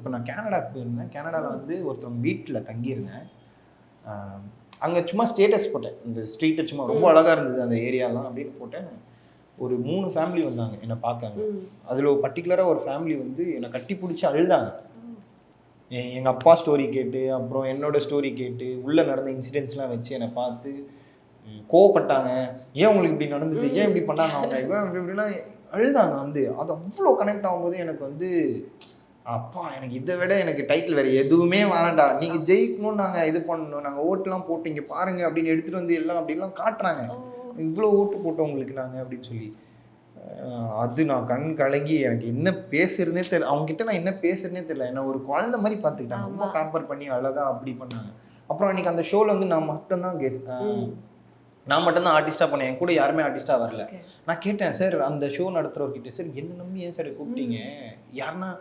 இப்போ நான் கனடாக்கு போயிருந்தேன். கனடாவில் வந்து ஒருத்தவங்க வீட்டில் தங்கியிருந்தேன். அங்கே சும்மா ஸ்டேட்டஸ் போட்டேன். இந்த ஸ்ட்ரீட்டை சும்மா ரொம்ப அழகாக இருந்தது அந்த ஏரியாலாம் அப்படின்னு போட்டேன். ஒரு 3 ஃபேமிலி வந்தாங்க என்னை பார்க்காங்க. அதில் பர்டிகுலராக ஒரு ஃபேமிலி வந்து என்னை கட்டி பிடிச்சி அழுதாங்க. எங்கள் அப்பா ஸ்டோரி கேட்டு, அப்புறம் என்னோட ஸ்டோரி கேட்டு, உள்ளே நடந்த இன்சிடென்ட்ஸ்லாம் வச்சு என்னை பார்த்து கோவப்பட்டாங்க. ஏன் உங்களுக்கு இப்படி நடந்தது, ஏன் இப்படி பண்ணாங்க அவங்க, இப்படிலாம் அழுதாங்க வந்து. அது அவ்வளோ கனெக்ட் ஆகும்போது எனக்கு வந்து அப்பா எனக்கு இதை விட எனக்கு டைட்டில் வேறு எதுவுமே வேணாண்டா, நீங்கள் ஜெயிக்கணும்னு நாங்கள் இது பண்ணணும், நாங்கள் ஓட்டுலாம் போட்டு இங்கே பாருங்க அப்படின்னு எடுத்துகிட்டு வந்து எல்லாம் அப்படிலாம் காட்டுறாங்க. இவ்வளோ ஓட்டு போட்டோம் உங்களுக்கு நாங்கள் அப்படின்னு சொல்லி. அது நான் கண் கலங்கி எனக்கு என்ன பேசுறதுனே தெரியல. அவங்ககிட்ட நான் என்ன பேசுறதுனே தெரியல. என்ன ஒரு குழந்தை மாதிரி பார்த்துக்கிட்டாங்க. ரொம்ப பேம்பர் பண்ணி அழகா அப்படி பண்ணாங்க. அப்புறம் அன்னைக்கு அந்த ஷோவில் வந்து நான் மட்டும்தான் ஆர்டிஸ்டாக பண்ணேன். என் கூட யாருமே ஆர்டிஸ்டாக வரல. நான் கேட்டேன், சார் அந்த ஷோ நடத்துகிறவர்கிட்ட, சார் என்ன நம்பி ஏன் சார் கூப்பிட்டீங்க, யாருன்னா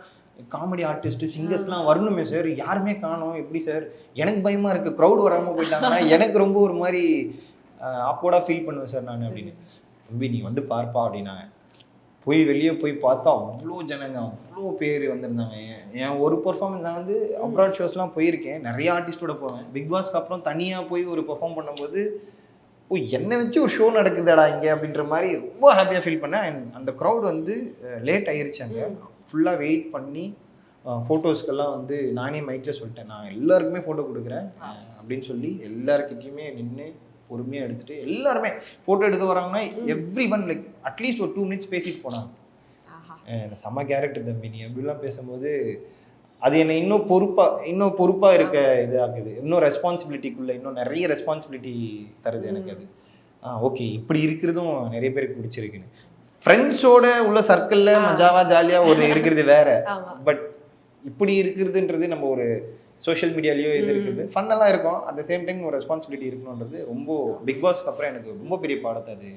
காமெடி ஆர்டிஸ்ட்டு சிங்கர்ஸ்லாம் வரணுமே சார், யாருமே காணோம், எப்படி சார், எனக்கு பயமாக இருக்குது, க்ரௌட் வராமல் போயிட்டாங்கன்னா எனக்கு ரொம்ப ஒரு மாதிரி ஆக்வர்டாக ஃபீல் பண்ணுவேன் சார் நான் அப்படின்னு. தம்பி நீ வந்து பார்ப்பா அப்படின்னாங்க. போய் வெளியே போய் பார்த்தா அவ்வளோ ஜனங்க, அவ்வளோ பேர் வந்திருந்தாங்க. என் ஒரு பெர்ஃபார்மன்ஸ் நான் வந்து அப்ராட் ஷோஸ்லாம் போயிருக்கேன், நிறைய ஆர்டிஸ்டோட போவேன். பிக் பாஸ்க்கு அப்புறம் தனியாக போய் ஒரு பெர்ஃபார்ம் பண்ணும்போது என்னை வச்சு ஒரு ஷோ நடக்குதுடா இங்கே அப்படின்ற மாதிரி ரொம்ப ஹாப்பியாக ஃபீல் பண்ணேன். அந்த க்ரௌட் வந்து லேட் ஆகிருச்சு. அங்கே ஃபுல்லாக வெயிட் பண்ணி ஃபோட்டோஸ்க்கெல்லாம் வந்து நானே மைக்கில் சொல்லிட்டேன், நான் எல்லாருக்குமே ஃபோட்டோ கொடுக்குறேன் அப்படின்னு சொல்லி எல்லாருக்கிட்டையுமே நின்று பொறுமையாக எடுத்துகிட்டு எல்லாருமே ஃபோட்டோ எடுக்க வராங்கன்னா எவ்ரி ஒன் லைக் அட்லீஸ்ட் ஒரு 2 மினிட்ஸ் பேசிட்டு போனாங்க. செம்ம கேரக்டர் தம்பி நீ அப்படிலாம் பேசும்போது அது என்னை இன்னும் பொறுப்பாக இருக்க இதாகுது. இன்னும் ரெஸ்பான்சிபிலிட்டிக்குள்ளே இன்னும் நிறைய ரெஸ்பான்சிபிலிட்டி தருது எனக்கு அது. ஓகே இப்படி இருக்கிறதும் நிறைய பேருக்கு பிடிச்சிருக்குன்னு. ஃப்ரெண்ட்ஸோட உள்ள சர்க்கிளில் மஜாவா ஜாலியாக ஒரு இருக்கிறது வேற. பட் இப்படி இருக்கிறதுன்றது நம்ம ஒரு சோஷியல் மீடியாலேயோ இது இருக்குது ஃபன்னெல்லாம் இருக்கும். அட் த சேம் டைம் ஒரு ரெஸ்பான்சிபிலிட்டி இருக்கணுன்றது ரொம்ப பிக் பாஸ்க்கு அப்புறம் எனக்கு ரொம்ப பெரிய பாடத்தை அது